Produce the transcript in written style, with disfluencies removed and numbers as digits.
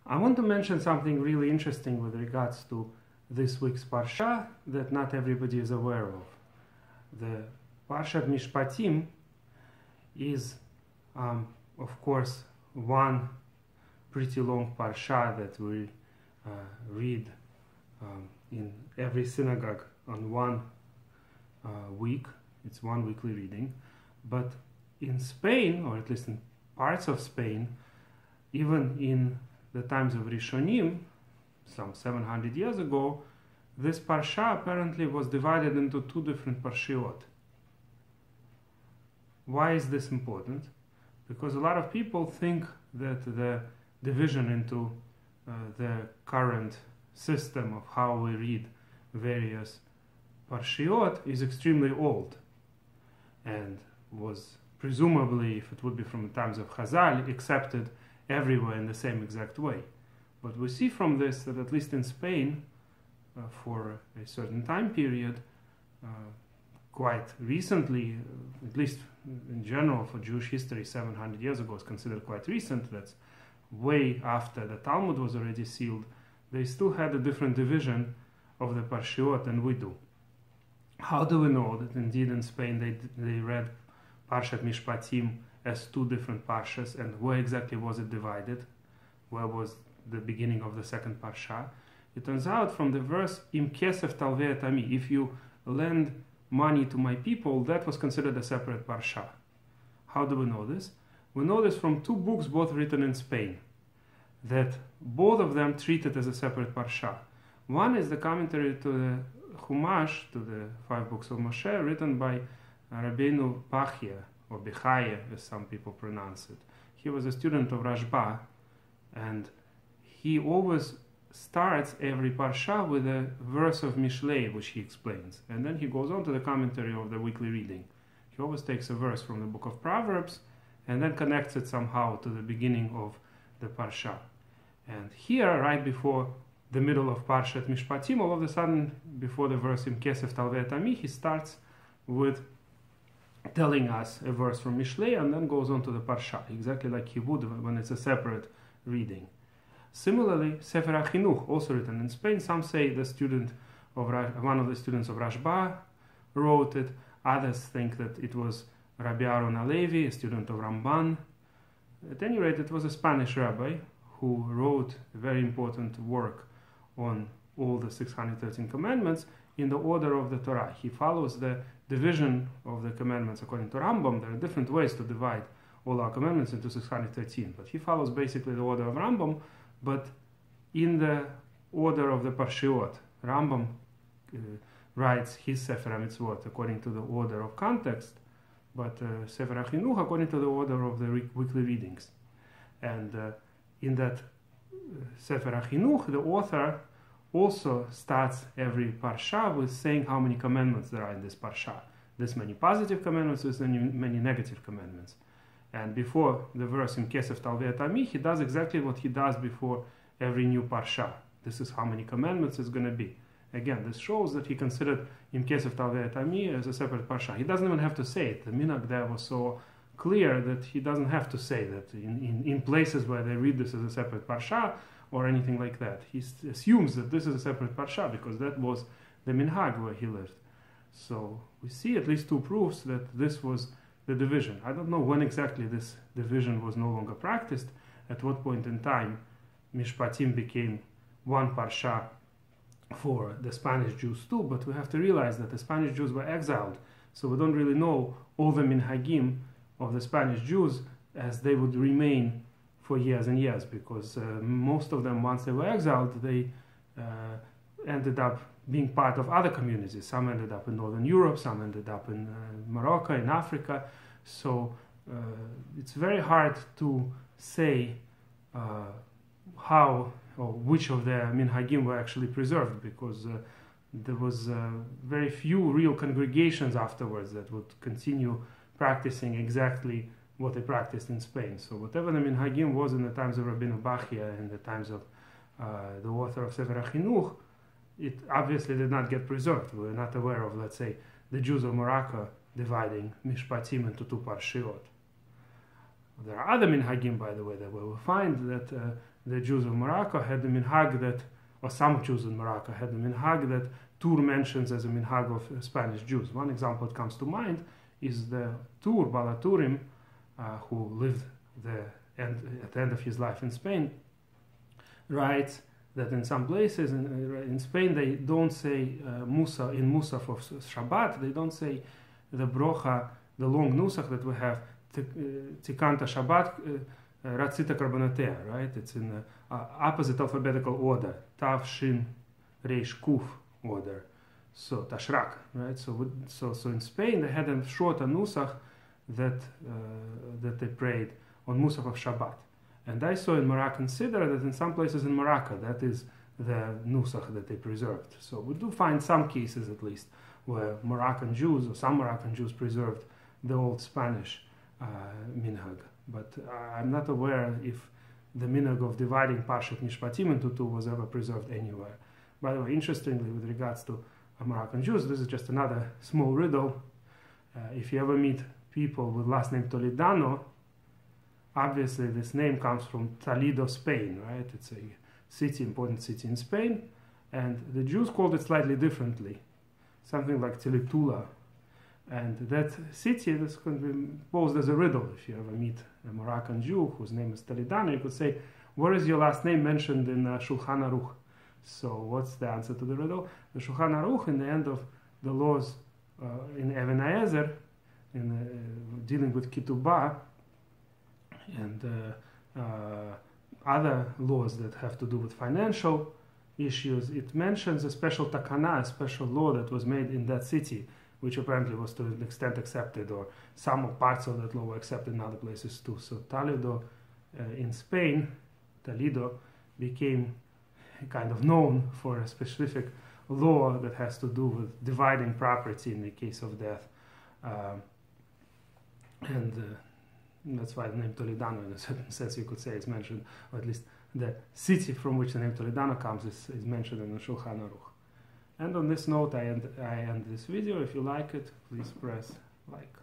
I want to mention something really interesting with regards to this week's Parsha that not everybody is aware of. The Parshat Mishpatim is, of course, one pretty long Parsha that we read in every synagogue on one week. It's one weekly reading. But in Spain, or at least in parts of Spain, even in the times of Rishonim, some 700 years ago, this Parsha apparently was divided into two different Parshiot. Why is this important? Because a lot of people think that the division into the current system of how we read various Parshiot is extremely old and was presumably, if it would be from the times of Chazal, accepted everywhere in the same exact way. But we see from this that at least in Spain, for a certain time period, quite recently, at least in general for Jewish history, 700 years ago is considered quite recent. That's way after the Talmud was already sealed. They still had a different division of the Parshiot than we do. How do we know that indeed in Spain they read Parshat Mishpatim as two different Parshas, and where exactly was it divided? Where was the beginning of the second Parsha? It turns out from the verse, Im kesef talvei et ami, if you lend money to my people, that was considered a separate Parsha. How do we know this? We know this from two books, both written in Spain, that both of them treat it as a separate Parsha. One is the commentary to the Chumash, to the 5 books of Moshe, written by Rabbeinu Pachia, or Bechaye, as some people pronounce it. He was a student of Rashba, and he always starts every Parsha with a verse of Mishlei, which he explains. And then he goes on to the commentary of the weekly reading. He always takes a verse from the book of Proverbs, and then connects it somehow to the beginning of the Parsha. And here, right before the middle of Parshat Mishpatim, all of a sudden, before the verse Im kesef talvei et ami, he starts with telling us a verse from Mishlei and then goes on to the Parsha, exactly like he would when it's a separate reading. Similarly, Sefer HaChinuch, also written in Spain, some say the student of one of the students of Rashba wrote it. Others think that it was Rabbi Aaron Alevi, a student of Ramban. At any rate, it was a Spanish rabbi who wrote a very important work on all the 613 commandments in the order of the Torah. He follows the division of the commandments according to Rambam. There are different ways to divide all our commandments into 613, but he follows basically the order of Rambam, but in the order of the Parshiot. Rambam writes his Sefer HaMitzvot according to the order of context, but Sefer HaChinuch according to the order of the weekly readings. And in that Sefer HaChinuch, the author also starts every Parsha with saying how many commandments there are in this Parsha. This many positive commandments, this many negative commandments. And before the verse Im kesef talvei et ami, he does exactly what he does before every new Parsha. This is how many commandments it's going to be. Again, this shows that he considered Im kesef talvei et ami as a separate Parsha. He doesn't even have to say it. The minhag there was so clear that he doesn't have to say that in places where they read this as a separate Parsha or anything like that. He assumes that this is a separate Parsha because that was the minhag where he lived. So we see at least two proofs that this was the division. I don't know when exactly this division was no longer practiced, at what point in time Mishpatim became one Parsha for the Spanish Jews too, but we have to realize that the Spanish Jews were exiled, so we don't really know all the minhagim of the Spanish Jews as they would remain for years and years, because most of them, once they were exiled, they ended up being part of other communities. Some ended up in Northern Europe, some ended up in Morocco, in Africa. So it's very hard to say how or which of the minhagim were actually preserved, because there was very few real congregations afterwards that would continue practicing exactly what they practiced in Spain. So whatever the minhagim was in the times of Rabbeinu Bachia and the times of the author of Sefer HaChinuch, it obviously did not get preserved. We're not aware of, let's say, the Jews of Morocco dividing Mishpatim into two Parshiot. There are other minhagim, by the way, that we will find that the Jews of Morocco had the minhag that, or some Jews in Morocco had the minhag that Tur mentions as a minhag of Spanish Jews. One example that comes to mind is the Tur, Balaturim, who lived at the end of his life in Spain, writes that in some places in Spain they don't say Musa, in Musaf of Shabbat, they don't say the brocha, the long nusach that we have, Tikanta Shabbat, Ratzita Karbonatea, right? It's in the opposite alphabetical order, Tav, Shin, Reish, Kuf order. So Tashrak, right? So in Spain they had a shorter nusach that they prayed on Musaf of Shabbat. And I saw in Moroccan Sidra that in some places in Morocco that is the nusach that they preserved. So we do find some cases at least where Moroccan Jews or some Moroccan Jews preserved the old Spanish minhag. But I'm not aware if the minhag of dividing Parshat Mishpatim into two was ever preserved anywhere. By the way, interestingly, with regards to Moroccan Jews, this is just another small riddle. If you ever meet people with last name Toledano, obviously this name comes from Toledo, Spain, right? It's a city, important city in Spain, and the Jews called it slightly differently, something like Teletula. And that city is going to be posed as a riddle. If you ever meet a Moroccan Jew whose name is Toledano, you could say, where is your last name mentioned in Shulchan Aruch? So what's the answer to the riddle? The Shulchan Aruch, in the end of the laws in Even HaEzer, in dealing with Ketubah and other laws that have to do with financial issues, it mentions a special takana, a special law that was made in that city, which apparently was to an extent accepted, or some parts of that law were accepted in other places too. So Toledo in Spain, Toledo, became kind of known for a specific law that has to do with dividing property in the case of death. And that's why the name Toledano, in a certain sense, you could say, is mentioned, or at least the city from which the name Toledano comes is mentioned in the Shulchan Aruch. And on this note, I end this video. If you like it, please press like.